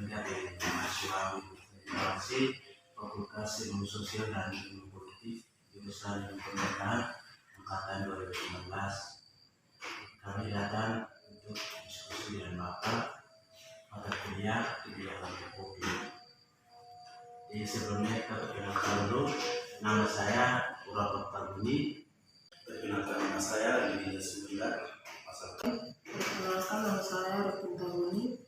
bekerja di mahasiswa Universitas Fakultas Ilmu Sosial dan Ilmu Politik jurusan Ilmu Pemerintahan angkatan 2019. Kami datang untuk diskusi dengan Bapak pada kuliah di bidang kopi. Di sebelumnya kita perkenalkan dulu, nama saya Ura Pertabuni. Perkenalkan nama saya Lili Sumila. Perkenalkan nama saya Ura Pertabuni.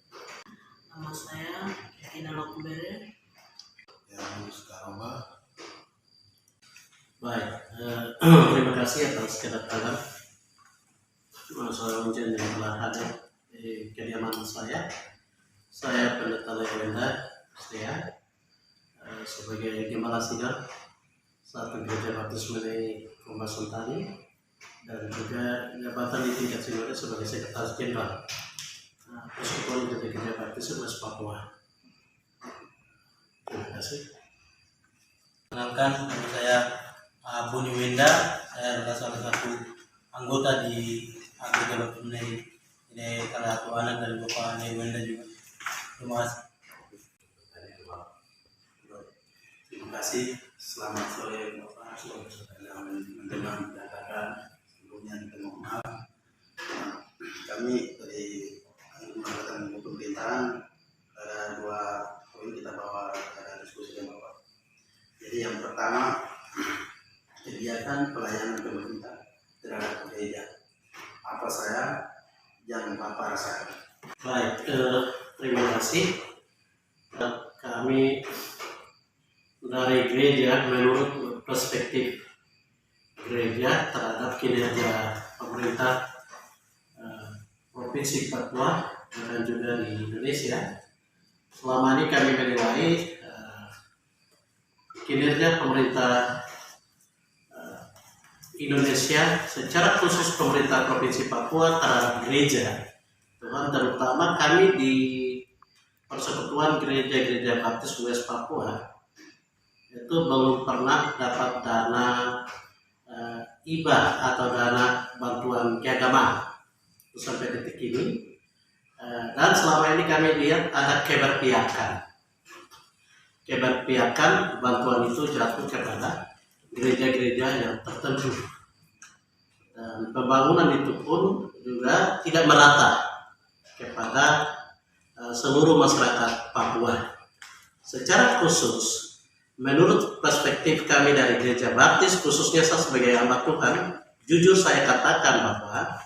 Nama saya Kina Lokubere. Yang sekarang Baik, terima kasih atas kedatangan seorang ujian yang telah hadir di kediaman saya. Saya Pendeta Lewenda Setia sebagai Gembala Sidang satu Gereja Baptis Menei Rumah Sentani dan juga jabatan di tingkat sinode sebagai Sekretaris Jenderal Persekutuan Gereja Baptis West Papua. Terima kasih. Kenalkan, nama saya Buni Wenda. Saya adalah salah satu anggota di Gereja Baptis Menei. Ini salah satu anak dari Bapak Ane Wenda juga. Terima kasih. Terima kasih. Selamat sore Bapak. Teman-teman katakan sebelumnya kita mohon maaf. Kami dari Angkatan Pemerintahan ada dua poin kita bawa pada diskusi dengan Bapak. Jadi yang pertama, kegiatan pelayanan pemerintah terhadap gereja. Apa yang Bapak rasakan? Baik, terima kasih. Kami dari gereja menurut perspektif gereja terhadap kinerja pemerintah Provinsi Papua dan juga di Indonesia, selama ini kami menilai kinerja pemerintah Indonesia secara khusus pemerintah Provinsi Papua terhadap gereja, terutama kami di Persekutuan Gereja-Gereja Baptis West Papua itu belum pernah dapat dana hibah atau dana bantuan keagamaan sampai detik ini. Dan selama ini kami lihat ada keberpihakan bantuan itu jatuh kepada gereja-gereja yang tertentu, dan pembangunan itu pun juga tidak merata kepada seluruh masyarakat Papua. Secara khusus, menurut perspektif kami dari Gereja Baptis, khususnya saya sebagai hamba Tuhan, jujur saya katakan bahwa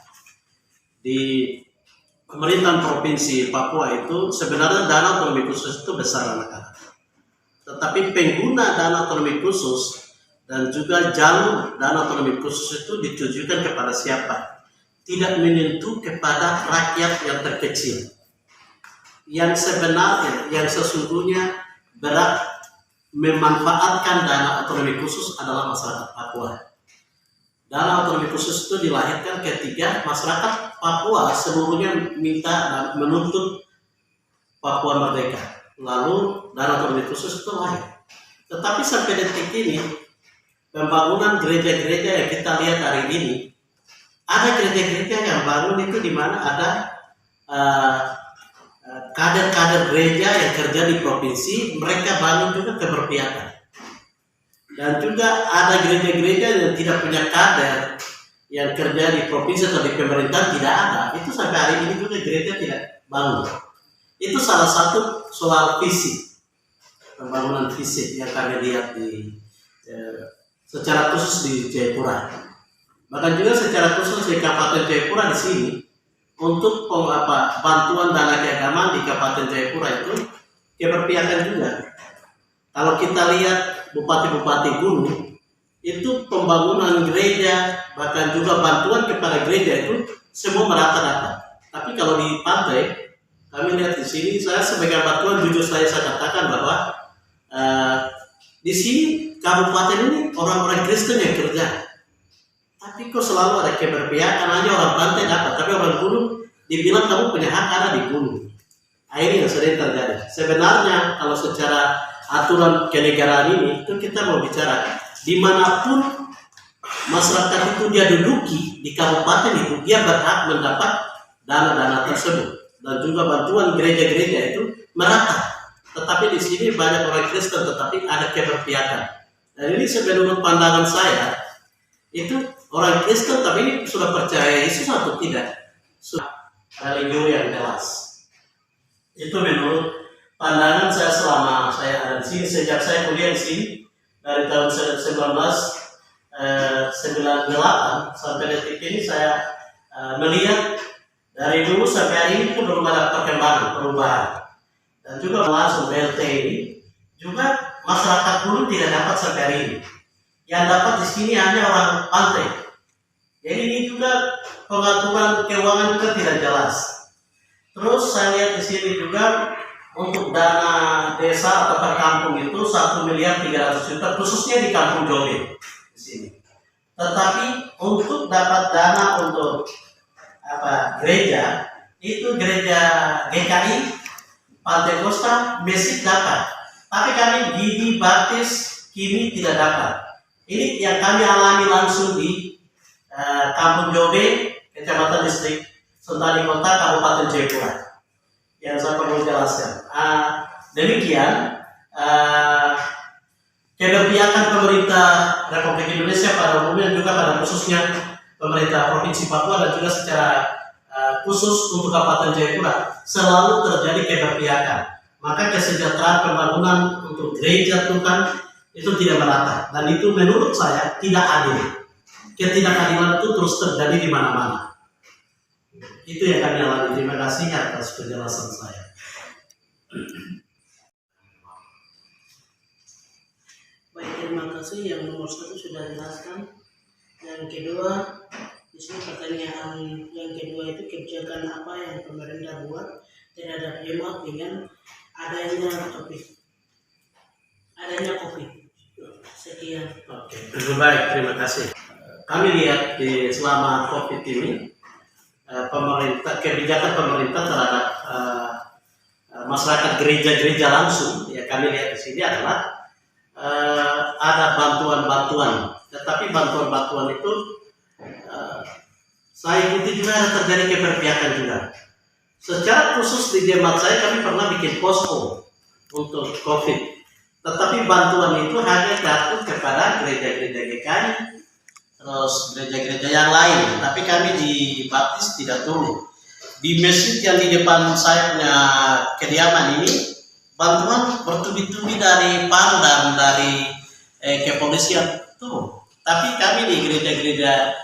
di pemerintahan Provinsi Papua itu sebenarnya dana otonomi khusus itu besar anak-anak. Tetapi pengguna dana otonomi khusus dan juga jalur dana otonomi khusus itu ditujukan kepada siapa? Tidak menyentuh kepada rakyat yang terkecil. Yang sebenarnya, yang sesungguhnya berat memanfaatkan dana otonomi khusus adalah masyarakat Papua. Dana otonomi khusus itu dilahirkan ketika masyarakat Papua seluruhnya minta dan menuntut Papua merdeka. Lalu dana otonomi khusus itu lahir. Tetapi sampai detik ini, pembangunan gereja-gereja yang kita lihat hari ini, ada gereja-gereja yang bangun itu di mana ada kader-kader gereja yang kerja di provinsi, mereka bangun juga keberpihakan. Dan juga ada gereja-gereja yang tidak punya kader yang kerja di provinsi atau di pemerintahan, tidak ada. Itu sampai hari ini juga gereja tidak bangun. Itu salah satu soal fisik, pembangunan fisik yang kami lihat di secara khusus di Jayapura. Bahkan juga secara khusus di Kabupaten Jayapura di sini, untuk bantuan dana keagamaan di Kabupaten Jayapura itu keberpihakan juga. Kalau kita lihat bupati-bupati gunung, itu pembangunan gereja, bahkan juga bantuan kepada gereja itu semua merata-rata. Tapi kalau di pantai, kami lihat di sini, saya sebagai bantuan jujur saya katakan bahwa di sini kabupaten ini orang-orang Kristen yang kerja. Tapi kok selalu ada keberpihakan, hanya orang pantai dapat, tapi orang gunung dibilang kamu punya hak ada di gunung. Nah, ini yang sering terjadi. Sebenarnya kalau secara aturan kenegaraan ini, itu kita mau bicara dimanapun masyarakat itu dia duduki di kabupaten itu, dia berhak mendapat dana-dana tersebut. Dan juga bantuan gereja-gereja itu merata. Tetapi di sini banyak orang Kristen, tetapi ada keberpihakan. Dan ini menurut pandangan saya, itu orang Kristen tapi ini sudah percaya Yesus atau tidak, sudah religius yang jelas. Itu menurut pandangan saya selama saya ada di sini, sejak saya kuliah di sini dari tahun 1998 sampai detik ini saya melihat dari dulu sampai hari ini pun belum ada perkembangan, perubahan. Dan juga langsung BLT ini juga masyarakat dulu tidak dapat sampai hari ini. Yang dapat di sini hanya orang pantai. Jadi ini juga pengaturan keuangan juga tidak jelas. Terus saya lihat di sini juga untuk dana desa atau per kampung itu 1.300.000.000 khususnya di Kampung Jobe di sini. Tetapi untuk dapat dana untuk gereja itu gereja GKI Pantai Kosta Mesik dapat, tapi kami Gidi Baptis kini tidak dapat. Ini yang kami alami langsung di Kampung Jobe, Kecamatan Distrik Sentani Kota, Kabupaten Jayapura. Yang saya perlu jelaskan. Demikian keberpihakan pemerintah Republik Indonesia pada umumnya juga pada khususnya pemerintah Provinsi Papua dan juga secara khusus untuk Kabupaten Jayapura selalu terjadi keberpihakan. Maka kesejahteraan pembangunan untuk gereja Tuhan itu tidak merata, dan itu menurut saya tidak adil. Ketidakadilan itu terus terjadi di mana-mana. Itu yang kami alami. Terima kasih atas penjelasan saya. Baik, terima kasih. Yang nomor 1 sudah jelaskan. Yang kedua, di sini pertanyaan yang kedua itu kebijakan apa yang pemerintah buat terhadap jemaat dengan adanya COVID. Sekian. Oke, baik, terima kasih. Kami lihat di selama COVID ini kebijakan pemerintah terhadap masyarakat gereja-gereja langsung, ya kami lihat di sini adalah ada bantuan-bantuan, tetapi bantuan-bantuan itu saya ikuti juga ada terjadi keberpihakan juga. Secara khusus di jemaat saya kami pernah bikin posko untuk COVID, tetapi bantuan itu hanya jatuh kepada gereja-gereja GKI, terus gereja-gereja yang lain. Tapi kami di Baptis tidak turun. Di masjid yang di depan saya punya kediaman ini, bantuan bertubi-tubi dari PAN dan dari kepolisian turun. Tapi kami di gereja-gereja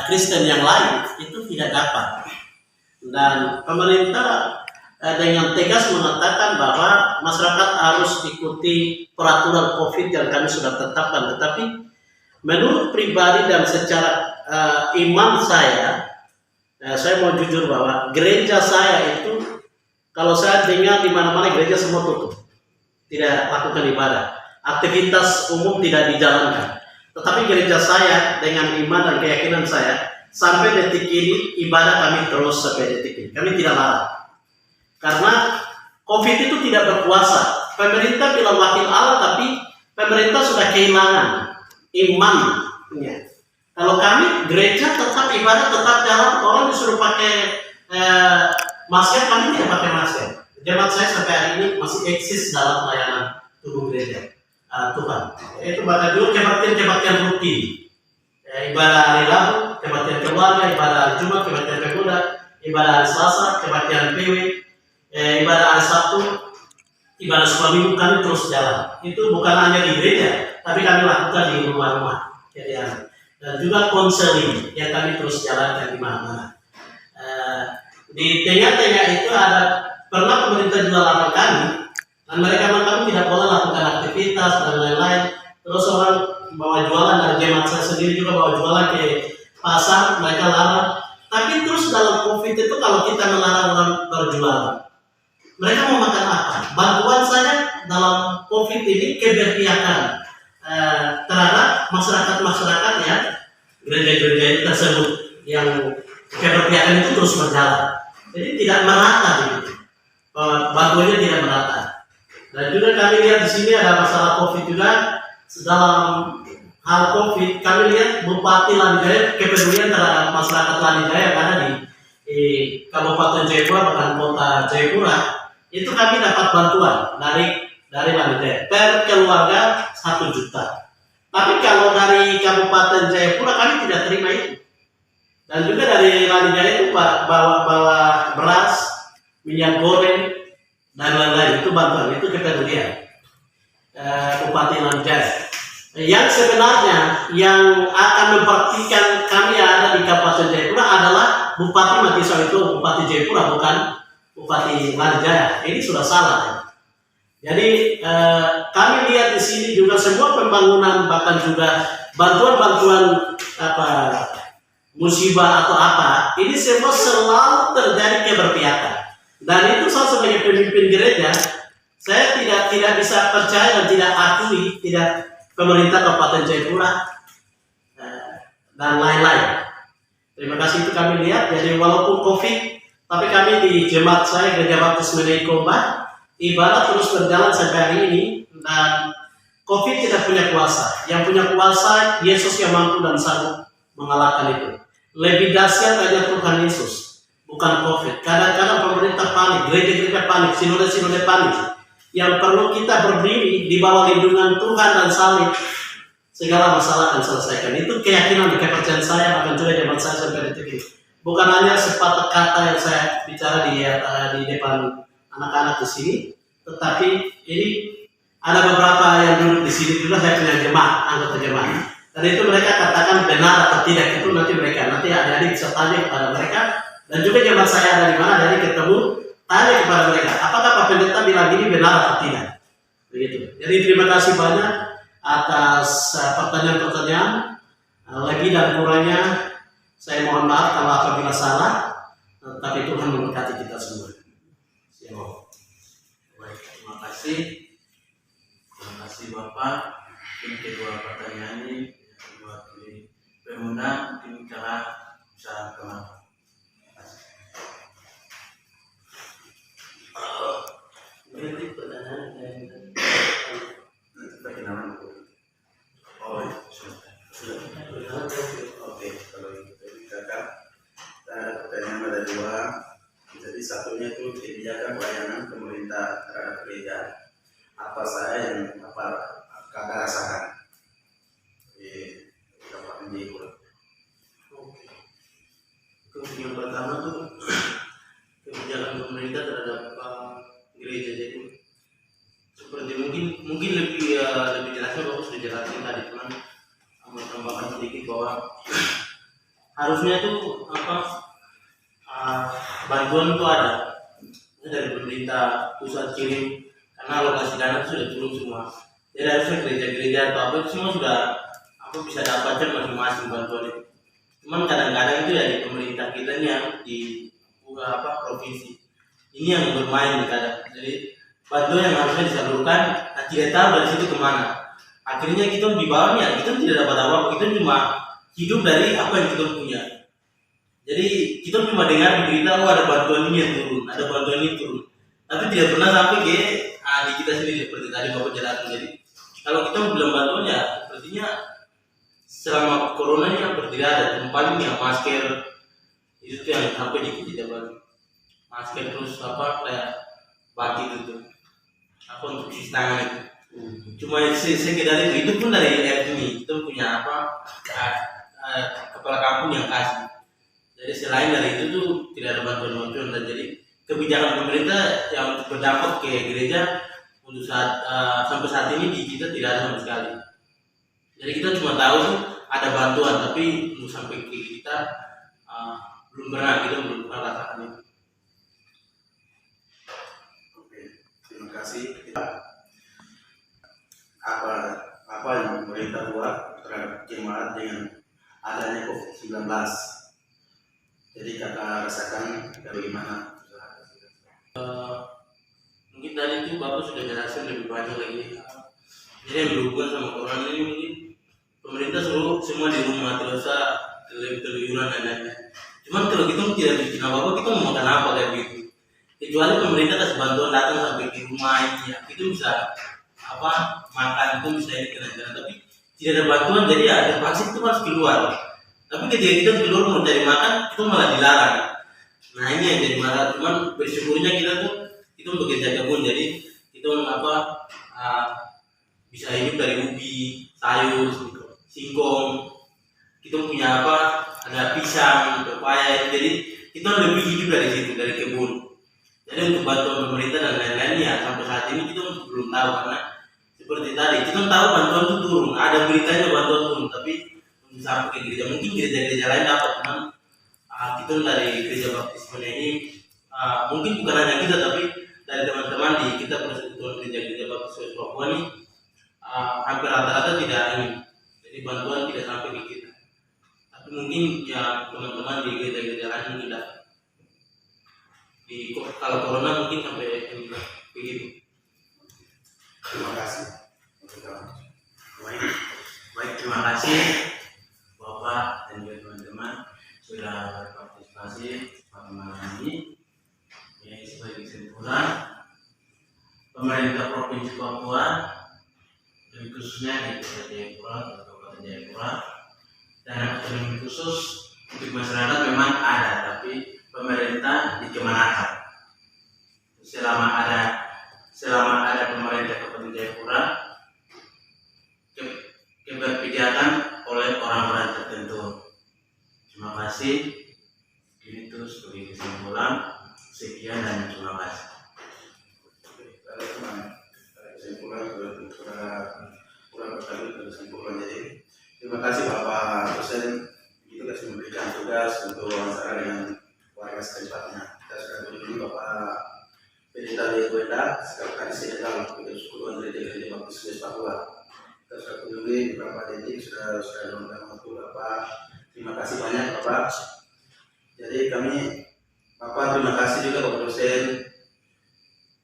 Kristen yang lain itu tidak dapat. Dan pemerintah dengan tegas mengatakan bahwa masyarakat harus ikuti peraturan COVID yang kami sudah tetapkan. Tetapi menurut pribadi dan secara iman saya mau jujur bahwa gereja saya itu, kalau saya dengar di mana-mana gereja semua tutup, tidak lakukan ibadah, aktivitas umum tidak dijalankan. Tetapi gereja saya dengan iman dan keyakinan saya sampai detik ini ibadah kami terus sampai detik ini. Kami tidak larang. Karena COVID itu tidak berkuasa. Pemerintah bilang wakil Allah, tapi pemerintah sudah kehilangan imannya. Kalau kami gereja tetap ibadah, tetap jalan, orang disuruh pakai masker, kami tidak pakai masker. Jemaat saya sampai hari ini masih eksis dalam pelayanan tubuh gereja Tuhan. Itu bahkan dulu kebaktian rutin, ibadah hari Rabu, kebaktian keluarga, ibadah hari Jumat, kebaktian pemuda, ibadah hari Selasa, kebaktian PW, ibadah hari Sabtu, ibadah sekolah minggu, kami terus jalan. Itu bukan hanya di gereja, tapi kami lakukan di rumah-rumah, dan juga konseling yang kami terus jalankan di mana-mana. Di tengah-tengah itu ada pernah pemerintah juga larang kami, dan mereka kami tidak boleh lakukan aktivitas dan lain-lain. Terus orang bawa jualan, dari jemaat saya sendiri juga bawa jualan ke pasar, mereka larang. Tapi terus dalam COVID itu kalau kita melarang orang berjualan, mereka mau makan apa? Bantuan saya dalam COVID ini keberpihakan terhadap masyarakat-masyarakat ya, gereja-gereja tersebut yang keberpihakan itu terus berjalan. Jadi tidak merata gitu. Bantuannya tidak merata. Dan juga kami lihat di sini ada masalah COVID juga. Dalam hal COVID, kami lihat Bupati Lanijaya kepedulian terhadap masyarakat Lanijaya yang ada di Kabupaten Jayapura, bahkan Kota Jayapura. itu kami dapat bantuan dari Lanijaya per keluarga 1 juta. Tapi kalau dari Kabupaten Jayapura kami tidak terima itu. Dan juga dari Lanijaya itu bawa beras, minyak goreng, dan lain-lain. Itu bantuan, itu kepedulian Bupati Lanijaya. Yang sebenarnya yang akan memperhatikan kami ada di Kabupaten Jayapura adalah Bupati Mati Soeharto, Bupati Jayapura, bukan Bupati Lanijaya. Ini sudah salah. Jadi kami lihat di sini juga semua pembangunan, bahkan juga bantuan-bantuan musibah atau apa, ini semua selalu terjadi keberpihakan. Dan itu saya sebagai pemimpin gereja, saya tidak bisa percaya dan tidak akui pemerintah Kabupaten Jayapura dan lain-lain. Terima kasih itu kami lihat. Jadi walaupun COVID, tapi kami di jemaat saya Gereja Baptis Meneikoba ibadah terus berjalan sampai hari ini, dan COVID tidak punya kuasa. Yang punya kuasa Yesus yang mampu dan sanggup mengalahkan itu. Lebih dahsyat hanya Tuhan Yesus, bukan COVID. Kadang-kadang pemerintah panik, gereja-gereja panik, sinode-sinode panik. Yang perlu kita berdiri di bawah lindungan Tuhan dan salib, segala masalah akan selesaikan. Itu keyakinan dan kepercayaan saya, bahkan juga zaman saya sampai detik ini. Bukan hanya sepatah kata yang saya bicara di depan anak-anak di sini, tetapi ini ada beberapa yang duduk di sini juga saya punya jemaat, anggota jemaat. Dan itu mereka katakan benar atau tidak, itu nanti adik-adik bisa tanya kepada mereka. Dan juga jemaat saya ada di mana, dari ketemu tanya kepada mereka, apakah Pak Pendeta bilang ini benar atau tidak. Begitu. Jadi terima kasih banyak atas pertanyaan-pertanyaan. Lebih dan kurangnya saya mohon maaf kalau apabila salah, tapi Tuhan memberkati kita semua. Baik, terima kasih. Terima kasih Bapak. Mungkin kedua pertanyaan ini buat Pemuna, mungkin cara bisa kemana? Berarti pertanyaan Oke, kalau gitu kakak, pertanyaan ada 2. Jadi satunya itu kebijakan pelayanan pemerintah terhadap gereja. Apa saya yang kakak rasakan? Kapan diikut? yang pertama tuh kebijakan pemerintah terhadap gereja. Jadi seperti mungkin lebih jelasnya Bapak sudah jelasin tadi, cuman mau tambahkan sedikit bahwa harusnya tuh bantuan itu ada dari pemerintah pusat kirim, karena alokasi dana itu sudah turun semua. Jadi harusnya gereja-gereja atau apa itu semua sudah bisa dapatkan masing-masing bantuan itu. Cuman kadang-kadang itu ya di pemerintah kita yang di provinsi ini yang bermain kadang. Jadi bantuan yang harusnya disalurkan tidak tahu dari situ kemana. Akhirnya kita di bawahnya kita tidak dapat apa-apa, kita cuma hidup dari apa yang kita punya. Jadi kita cuma dengar di berita, ada bantuan ini yang turun, ada bantuan ini turun, tapi tidak pernah sampai ke di kita sendiri seperti tadi Bapak jelaskan. Jadi kalau kita bilang bantuan ya sepertinya selama corona ini hampir tidak ada. Yang paling ya masker itu yang sampai dikit dapat masker, terus kayak baki gitu untuk cuci tangan itu. Cuma sekedar itu pun dari RMI itu punya kepala kampung yang kasih. Jadi selain dari itu tuh tidak ada bantuan-bantuan. Dan jadi kebijakan pemerintah yang berdampak ke gereja untuk sampai saat ini di kita tidak ada sama sekali. Jadi kita cuma tahu ada bantuan, tapi untuk sampai ke kita belum pernah rasakan itu. Oke, terima kasih. Apa yang pemerintah buat terhadap jemaat dengan adanya COVID-19? Jadi kakak rasakan bagaimana? Mungkin tadi itu Bapak sudah jelasin lebih banyak lagi. Jadi yang berhubungan sama corona ini mungkin pemerintah suruh semua di rumah, tidak usah televisi-televisian dan lain-lain. Cuman kalau kita tidak bikin apa-apa, kita mau makan apa kayak gitu. Kecuali pemerintah kasih bantuan datang sampai di rumah ini, ya, itu bisa makan, itu bisa ini kena-kena. Tapi tidak ada bantuan, jadi ya terpaksa itu harus keluar. Tapi ketika kita keluar mau cari makan, itu malah dilarang. Nah ini yang jadi masalah. Cuman bersyukurnya kita tuh itu bekerja kebun, jadi itu bisa hidup dari ubi, sayur, singkong. Kita punya ada pisang, pepaya, jadi kita lebih hidup dari situ, dari kebun. Jadi untuk bantuan pemerintah dan lain-lain ya sampai saat ini kita belum tahu, karena seperti tadi kita tahu bantuan itu turun, ada beritanya bantuan turun, tapi untuk sampai ke gereja, mungkin gereja-gereja lain dapat, teman. Kita dari gereja baptis ini mungkin bukan hanya kita, tapi dari teman-teman di kita persekutuan gereja-gereja baptis Papua ini hampir rata-rata tidak ini, jadi bantuan tidak sampai ke kita. Tapi mungkin ya teman-teman di gereja-gereja lain tidak. Kalau corona mungkin sampai begitu. Terima kasih. Baik, terima kasih Bapak dan juga teman-teman sudah berpartisipasi pada malam ini. Ya, sebagai kesimpulan, pemerintah Provinsi Papua, lebih khususnya di Kota Jayapura atau Kabupaten Jayapura, dana otonomi khusus untuk masyarakat memang ada, tapi pemerintah dikemanakan. Selama ada pemerintah Kabupaten Jayapura, keberpijakan oleh orang-orang tertentu. Terima kasih. Itu sebagai kesimpulan. Sekian dan terima kasih. Kesimpulan jadi terima kasih Bapak dosen, itu kasih memberikan tugas untuk wawancara dengan warga setempat. Kita sudah kunjungi Bapak Pendeta Lewenda, sekarang saya dalam persekutuan gereja baptis Papua. Kita sudah kunjungi beberapa detik, sudah mengundang waktu Bapak. Terima kasih banyak Bapak. Jadi kami Bapak terima kasih juga Bapak dosen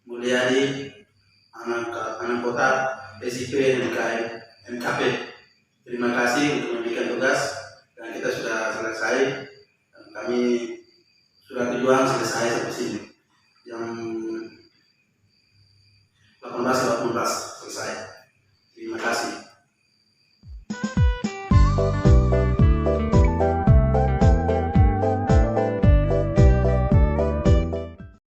Mulyadi, anak kota SIP MKP. Terima kasih untuk memberikan tugas dan kita sudah selesai. Dan kami sudah tujuan selesai sampai sini. Yang